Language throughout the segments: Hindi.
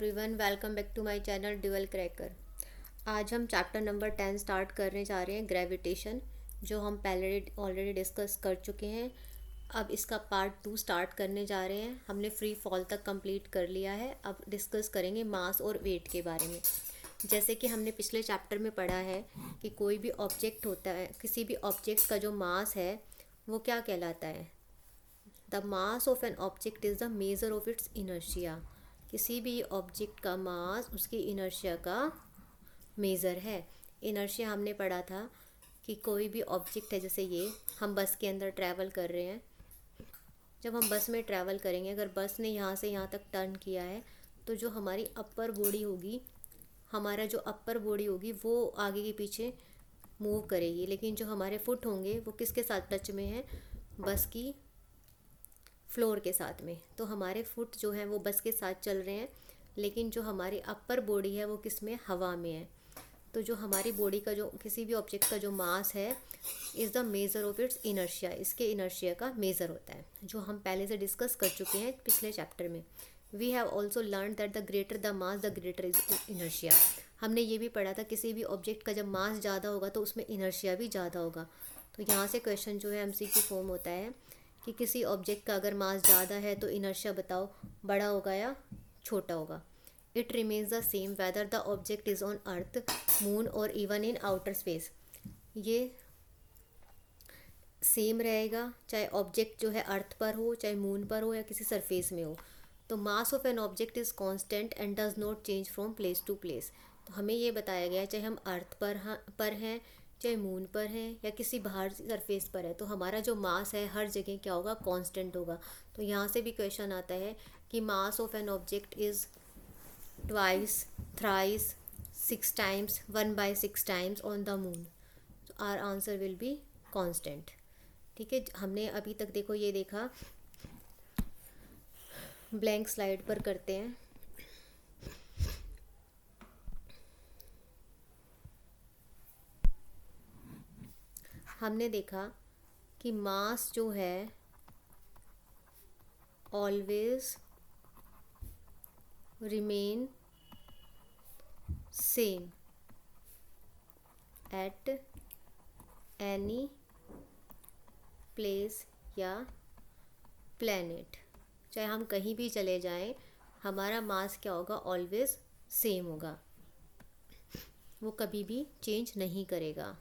Everyone, welcome back to my channel dual cracker. आज हम चैप्टर नंबर 10 स्टार्ट करने जा रहे हैं, ग्रेविटेशन, जो हम पहले ऑलरेडी डिस्कस कर चुके हैं। अब इसका पार्ट 2 स्टार्ट करने जा रहे हैं। हमने फ्री फॉल तक कंप्लीट कर लिया है। अब डिस्कस करेंगे मास और वेट के बारे में। जैसे कि हमने पिछले चैप्टर में पढ़ा है कि कोई भी ऑब्जेक्ट होता है, किसी भी ऑब्जेक्ट का जो मास है वो क्या कहलाता है। The mass of an object is the major of it's inertia. किसी भी ऑब्जेक्ट का मास उसकी इनर्शिया का मेज़र है। इनर्शिया हमने पढ़ा था कि कोई भी ऑब्जेक्ट है, जैसे ये हम बस के अंदर ट्रैवल कर रहे हैं। जब हम बस में ट्रैवल करेंगे, अगर बस ने यहाँ से यहाँ तक टर्न किया है तो जो हमारी अपर बॉडी होगी, हमारा जो अपर बॉडी होगी वो आगे के पीछे मूव करेगी, लेकिन जो हमारे फुट होंगे वो किसके साथ टच में है, बस की फ्लोर के साथ में। तो हमारे फुट जो हैं वो बस के साथ चल रहे हैं, लेकिन जो हमारी अपर बॉडी है वो किस में, हवा में है। तो जो हमारी बॉडी का जो किसी भी ऑब्जेक्ट का जो मास है is the measure of its inertia, इसके इनर्शिया का मेज़र होता है, जो हम पहले से डिस्कस कर चुके हैं पिछले चैप्टर में। We have also learn that the greater the mass the greater is inertia. हमने ये भी पढ़ा था किसी भी ऑब्जेक्ट का जब मास ज़्यादा होगा तो उसमें इनर्शिया भी ज़्यादा होगा। तो यहाँ से क्वेश्चन जो है एमसीक्यू फॉर्म होता है कि किसी ऑब्जेक्ट का अगर मास ज़्यादा है तो इनर्शिया बताओ बड़ा होगा या छोटा होगा। It remains the same whether the object is on earth, moon और इवन इन आउटर स्पेस। ये सेम रहेगा चाहे ऑब्जेक्ट जो है अर्थ पर हो, चाहे मून पर हो या किसी सरफेस में हो। तो mass of an object is constant and does not change from place to place. तो हमें ये बताया गया है चाहे हम अर्थ पर हैं, चाहे मून पर हैं या किसी बाहर सरफेस पर है, तो हमारा जो मास है हर जगह क्या होगा, कांस्टेंट होगा। तो यहाँ से भी क्वेश्चन आता है कि mass of an object is twice, thrice, 6 times, 1/6 times on the moon. तो our answer will be constant. ठीक है, हमने अभी तक देखो ये देखा, ब्लैंक स्लाइड पर करते हैं। हमने देखा कि मास जो है always remain same at any place या प्लैनेट। चाहे हम कहीं भी चले जाएं, हमारा मास क्या होगा, ऑलवेज सेम होगा, वो कभी भी चेंज नहीं करेगा।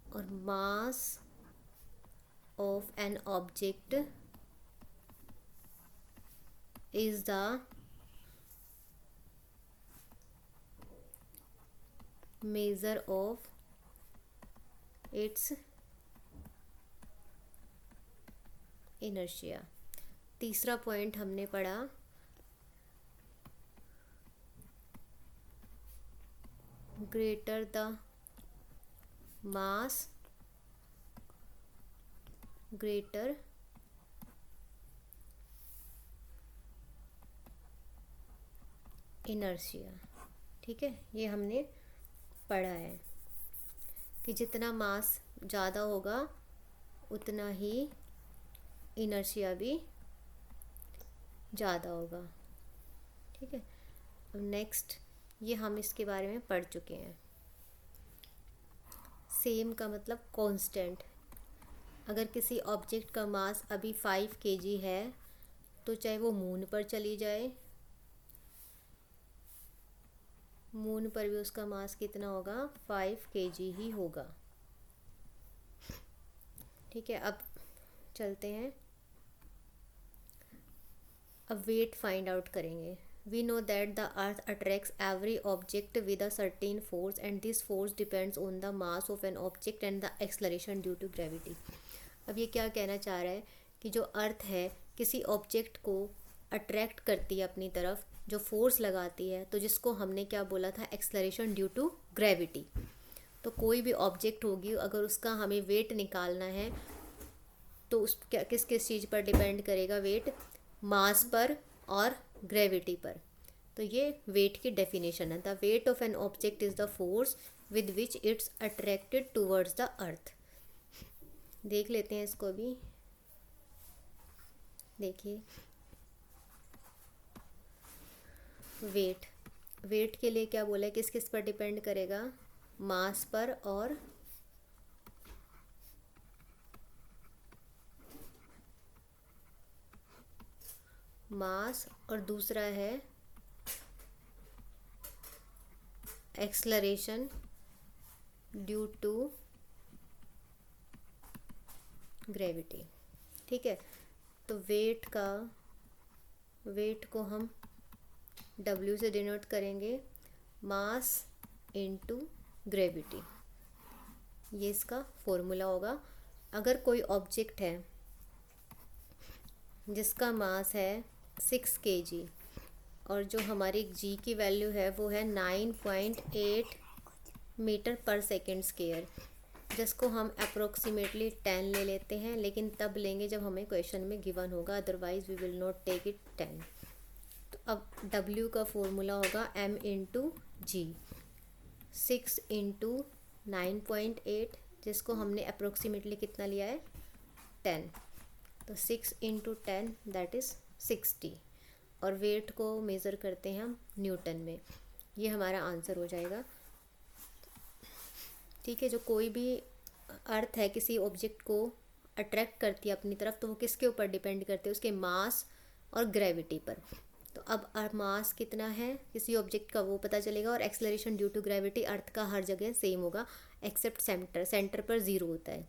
और मास of an object is the major of it's inertia. तीसरा पॉइंट हमने पढ़ा greater the mass greater inertia. ठीक है, ये हमने पढ़ा है कि जितना मास ज़्यादा होगा उतना ही इनर्शिया भी ज़्यादा होगा। ठीक है, अब नेक्स्ट, ये हम इसके बारे में पढ़ चुके हैं। सेम का मतलब कांस्टेंट। अगर किसी ऑब्जेक्ट का मास अभी 5 kg है तो चाहे वो मून पर चली जाए, मून पर भी उसका मास कितना होगा, 5 kg ही होगा। ठीक है, अब चलते हैं, अब वेट फाइंड आउट करेंगे। We know that the earth attracts every object with a certain force and this force depends on the mass of an object and the acceleration due to gravity. अब ये क्या कहना चाह रहा है कि जो अर्थ है किसी ऑब्जेक्ट को अट्रैक्ट करती है अपनी तरफ, जो फोर्स लगाती है, तो जिसको हमने क्या बोला था, एक्सलरेशन ड्यू टू ग्रेविटी। तो कोई भी ऑब्जेक्ट होगी, अगर उसका हमें वेट निकालना है तो उस क्या किस किस चीज़ पर डिपेंड करेगा, वेट मास पर और ग्रेविटी पर। तो ये वेट की डेफिनेशन है। The weight of an object is the force with which it's attracted towards the earth. देख लेते हैं इसको भी, देखिए वेट, वेट के लिए क्या बोला है, किस किस पर डिपेंड करेगा, मास पर और मास, और दूसरा है एक्सलरेशन ड्यू टू ग्रेविटी। ठीक है, तो वेट को हम W से डिनोट करेंगे, मास इनटू ग्रेविटी, ये इसका फॉर्मूला होगा। अगर कोई ऑब्जेक्ट है जिसका मास है 6 kg और जो हमारी जी की वैल्यू है वो है 9.8 मीटर पर सेकेंड स्क्वायर, जिसको हम अप्रोक्सीमेटली 10 ले लेते हैं, लेकिन तब लेंगे जब हमें क्वेश्चन में गिवन होगा, otherwise we will not take it 10। तो अब W का फॉर्मूला होगा m इंटू जी, 6 इंटू 9.8, जिसको हमने अप्रोक्सीमेटली कितना लिया है 10, तो 6 इंटू 10 दैट इज़ 60, और वेट को मेज़र करते हैं हम न्यूटन में। ये हमारा आंसर हो जाएगा। ठीक है, जो कोई भी अर्थ है किसी ऑब्जेक्ट को अट्रैक्ट करती है अपनी तरफ, तो वो किसके ऊपर डिपेंड करते हैं, उसके मास और ग्रेविटी पर। तो अब मास कितना है किसी ऑब्जेक्ट का वो पता चलेगा, और एक्सेलरेशन ड्यू टू ग्रेविटी अर्थ का हर जगह सेम होगा एक्सेप्ट सेंटर पर 0 होता है।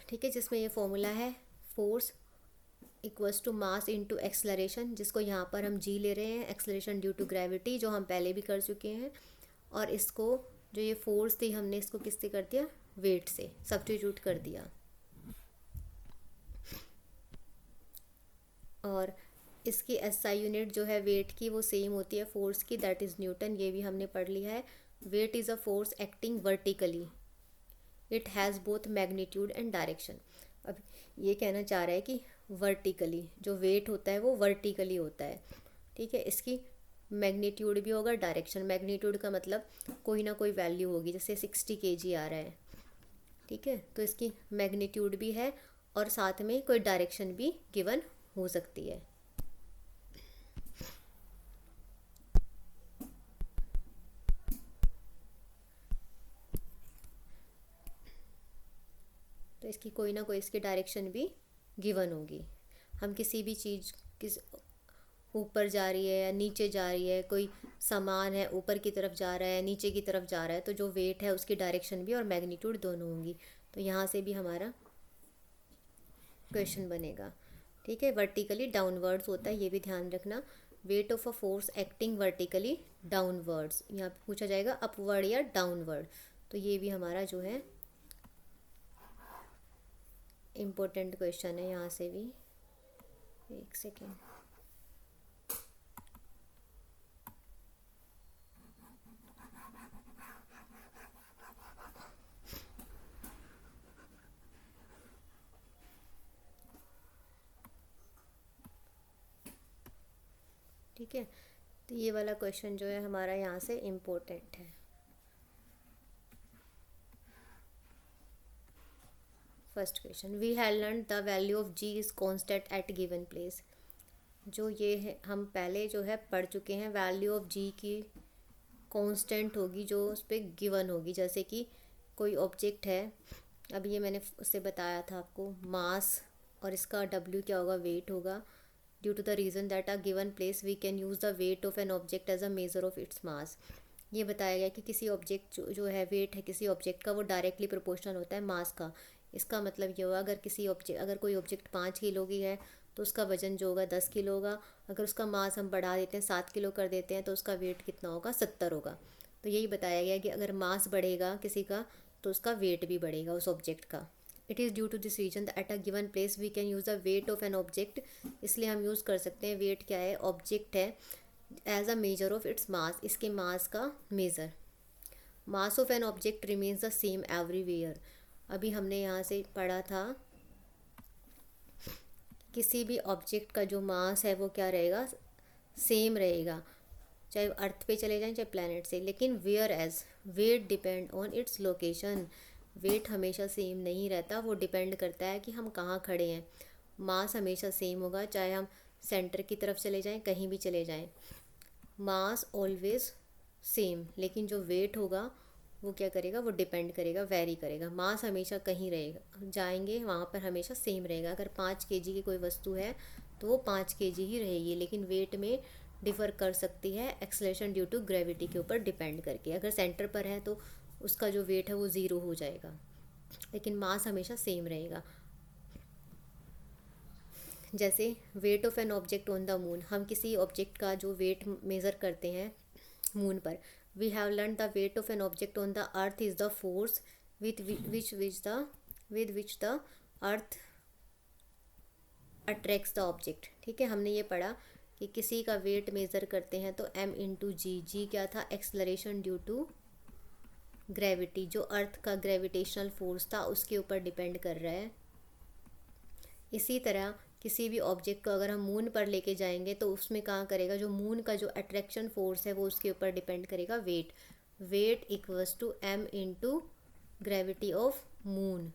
ठीक है, जिसमें ये फॉर्मूला है force equals to mass into acceleration, जिसको यहाँ पर हम जी ले रहे हैं, एक्सेलरेशन ड्यू टू ग्रेविटी, जो हम पहले भी कर चुके हैं, और इसको जो ये फोर्स थी हमने इसको किससे कर दिया, वेट से सब्स्टिट्यूट कर दिया। और इसकी SI यूनिट जो है वेट की वो सेम होती है फोर्स की, दैट इज़ न्यूटन, ये भी हमने पढ़ लिया है। Weight is a force acting vertically, it has both magnitude and direction. अब ये कहना चाह रहा है कि वर्टिकली जो वेट होता है वो वर्टिकली होता है। ठीक है, इसकी मैग्नीट्यूड भी होगा, डायरेक्शन, मैग्नीट्यूड का मतलब कोई ना कोई वैल्यू होगी, जैसे 60 kg आ रहा है। ठीक है, तो इसकी मैग्नीट्यूड भी है और साथ में कोई डायरेक्शन भी गिवन हो सकती है। तो इसकी कोई ना कोई इसकी डायरेक्शन भी गिवन होगी। हम किसी भी चीज़ किस ऊपर जा रही है या नीचे जा रही है, कोई सामान है ऊपर की तरफ जा रहा है नीचे की तरफ जा रहा है, तो जो वेट है उसकी डायरेक्शन भी और मैग्नीट्यूड दोनों होंगी। तो यहाँ से भी हमारा क्वेश्चन बनेगा। ठीक है, वर्टिकली डाउनवर्ड्स होता है, ये भी ध्यान रखना। Weight of a force acting vertically downwards, यहाँ पे पूछा जाएगा अपवर्ड या डाउनवर्ड, तो ये भी हमारा जो है इम्पोर्टेंट क्वेश्चन है। यहाँ से भी एक सेकेंड, ठीक है, तो ये वाला क्वेश्चन जो है हमारा यहाँ से इम्पोर्टेंट है। First question, we have learn the value of g is constant at given place. जो ये है हम पहले जो है पढ़ चुके हैं, वैल्यू ऑफ जी की कांस्टेंट होगी जो उस पर गिवन होगी। जैसे कि कोई ऑब्जेक्ट है, अब ये मैंने उससे बताया था आपको, मास और इसका W क्या होगा, वेट होगा। Due to the reason that a given place we can use the weight of an object as a measure of its mass. ये बताया गया कि किसी ऑब्जेक्ट जो है वेट है किसी ऑब्जेक्ट का, वो डायरेक्टली प्रोपोर्शनल होता है मास का। इसका मतलब ये होगा अगर कोई ऑब्जेक्ट 5 किलो की है तो उसका वज़न जो होगा 10 किलो होगा। अगर उसका मास हम बढ़ा देते हैं 7 किलो कर देते हैं तो उसका वेट कितना होगा, 70 होगा। तो यही बताया गया कि अगर मास बढ़ेगा किसी का तो उसका वेट भी बढ़ेगा उस ऑब्जेक्ट का। It is due to this reason at a given place we can use the weight of an object. इसलिए हम यूज़ कर सकते हैं, वेट क्या है, ऑब्जेक्ट है, as a measure of its mass, इसके मास का measure. Mass of an object remains the same everywhere. अभी हमने यहाँ से पढ़ा था किसी भी ऑब्जेक्ट का जो मास है वो क्या रहेगा, सेम रहेगा, चाहे अर्थ पे चले जाएं चाहे प्लैनेट से। लेकिन whereas weight depend on its location, weight हमेशा सेम नहीं रहता, वो डिपेंड करता है कि हम कहाँ खड़े हैं। मास हमेशा सेम होगा, चाहे हम सेंटर की तरफ चले जाएं, कहीं भी चले जाएं, मास ऑलवेज सेम, लेकिन जो वेट होगा वो क्या करेगा, वो डिपेंड करेगा, वेरी करेगा। मास हमेशा कहीं रहेगा, जाएंगे वहाँ पर हमेशा सेम रहेगा। अगर 5 kg की कोई वस्तु है तो वो 5 kg ही रहेगी, लेकिन वेट में डिफ़र कर सकती है एक्सेलरेशन ड्यू टू ग्रेविटी के ऊपर डिपेंड करके। अगर सेंटर पर है तो उसका जो वेट है वो ज़ीरो हो जाएगा, लेकिन मास हमेशा सेम रहेगा। जैसे wait of an object on the moon, हम किसी ऑब्जेक्ट का जो वेट मेज़र करते हैं मून पर, we have learn the weight of an object on the earth is the force with which the earth attracts the object. ठीक है, हमने ये पढ़ा कि किसी का वेट मेज़र करते हैं तो m इंटू जी क्या था, एक्सलरेशन ड्यू टू ग्रेविटी, जो अर्थ का ग्रेविटेशनल फोर्स था उसके ऊपर डिपेंड कर रहा है। इसी तरह किसी भी ऑब्जेक्ट को अगर हम मून पर लेके जाएंगे तो उसमें कहाँ करेगा, जो मून का जो अट्रैक्शन फोर्स है वो उसके ऊपर डिपेंड करेगा weight equals to m into gravity of moon,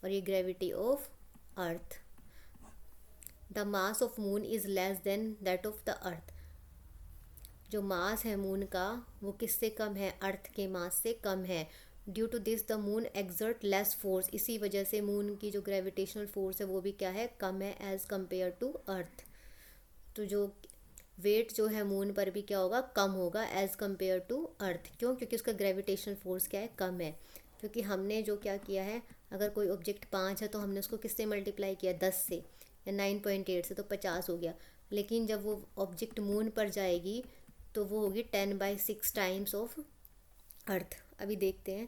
और ये gravity of earth. The mass of moon is less than that of the earth, जो मास है मून का वो किससे कम है, अर्थ के मास से कम है। Due to this the moon exert less force, इसी वजह से मून की जो ग्रेविटेशनल फोर्स है वो भी क्या है, कम है एज़ कम्पेयर टू अर्थ। तो जो वेट जो है मून पर भी क्या होगा, कम होगा एज़ कम्पेयर टू अर्थ। क्यों, क्योंकि उसका ग्रेविटेशनल फोर्स क्या है, कम है। क्योंकि हमने जो क्या किया है, अगर कोई ऑब्जेक्ट 5 है तो हमने उसको किससे मल्टीप्लाई किया, 10 से, या 9.8 से, तो 50 हो गया। लेकिन जब वो ऑब्जेक्ट मून पर जाएगी तो वो होगी 10/6 टाइम्स ऑफ अर्थ। अभी देखते हैं,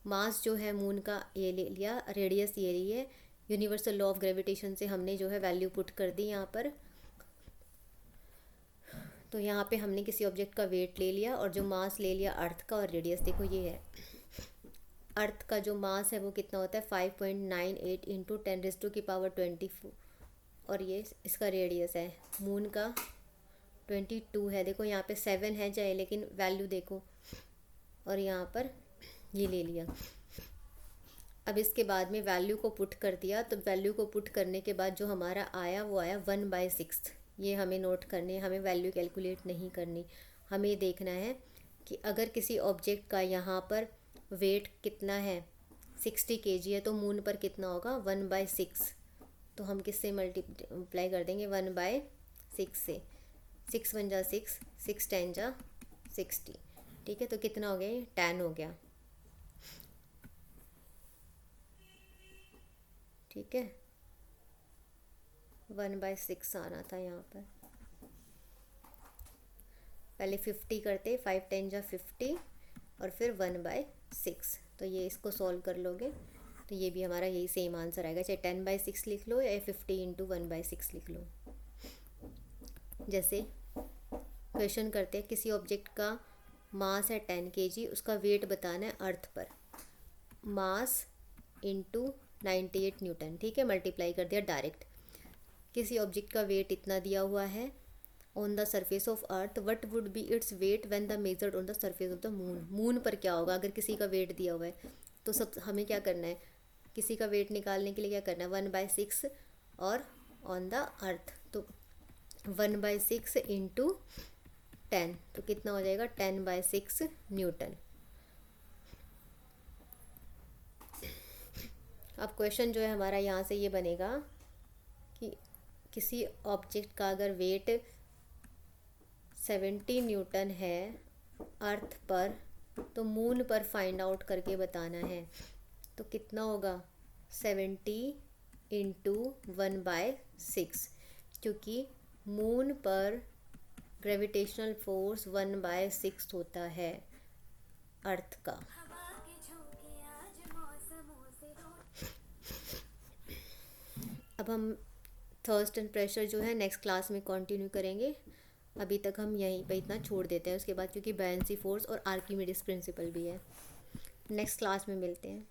मास जो है मून का ये ले लिया, रेडियस ये रही है, यूनिवर्सल लॉ ऑफ ग्रेविटेशन से हमने जो है वैल्यू पुट कर दी यहाँ पर। तो यहाँ पे हमने किसी ऑब्जेक्ट का वेट ले लिया और जो मास ले लिया अर्थ का, और रेडियस देखो ये है। अर्थ का जो मास है वो कितना होता है, 5.98 इंटू 10⁻24, और ये इसका रेडियस है। मून का 22 है, देखो यहाँ पे 7 है चाहे, लेकिन वैल्यू देखो, और यहाँ पर ये ले लिया। अब इसके बाद में वैल्यू को पुट कर दिया, तो वैल्यू को पुट करने के बाद जो हमारा आया वो आया 1/6। ये हमें नोट करनी है, हमें वैल्यू कैलकुलेट नहीं करनी। हमें देखना है कि अगर किसी ऑब्जेक्ट का यहाँ पर वेट कितना है, 60 kg है, तो मून पर कितना होगा, 1/6। तो हम किससे मल्टीप्लाई कर देंगे, 1/6 से। 6 1 जा 6, 6 10 जा 60। ठीक है, तो कितना हो गया, ये 10 हो गया। ठीक है, 1/6 आना था यहाँ पर। पहले 50 करते, 5 10 जा 50, और फिर 1/6। तो ये इसको सॉल्व कर लोगे तो ये भी हमारा यही सेम आंसर आएगा, चाहे 10/6 लिख लो या 50 इंटू 1/6 लिख लो। जैसे क्वेश्चन करते हैं, किसी ऑब्जेक्ट का मास है 10 kg, उसका वेट बताना है अर्थ पर, मास इंटू 98 न्यूटन। ठीक है, मल्टीप्लाई कर दिया डायरेक्ट। किसी ऑब्जेक्ट का वेट इतना दिया हुआ है on the surface of earth, what would be its weight when the measured on the surface of the moon. Moon पर क्या होगा अगर किसी का वेट दिया हुआ है, तो सब हमें क्या करना है, किसी का वेट निकालने के लिए क्या करना है, 1/6 और ऑन द अर्थ, तो 1/6 इंटू 10, तो कितना हो जाएगा, 10/6 न्यूटन। अब क्वेश्चन जो है हमारा यहाँ से ये बनेगा कि किसी ऑब्जेक्ट का अगर वेट 70 न्यूटन है अर्थ पर, तो मून पर फाइंड आउट करके बताना है। तो कितना होगा, 70 इंटू 1/6, क्योंकि मून पर ग्रेविटेशनल फोर्स 1/6 होता है अर्थ का। अब हम थर्स्ट एंड प्रेशर जो है नेक्स्ट क्लास में कंटिन्यू करेंगे। अभी तक हम यहीं पे इतना छोड़ देते हैं उसके बाद, क्योंकि बायन्सी फोर्स और आर्किमिडीज प्रिंसिपल भी है। नेक्स्ट क्लास में मिलते हैं।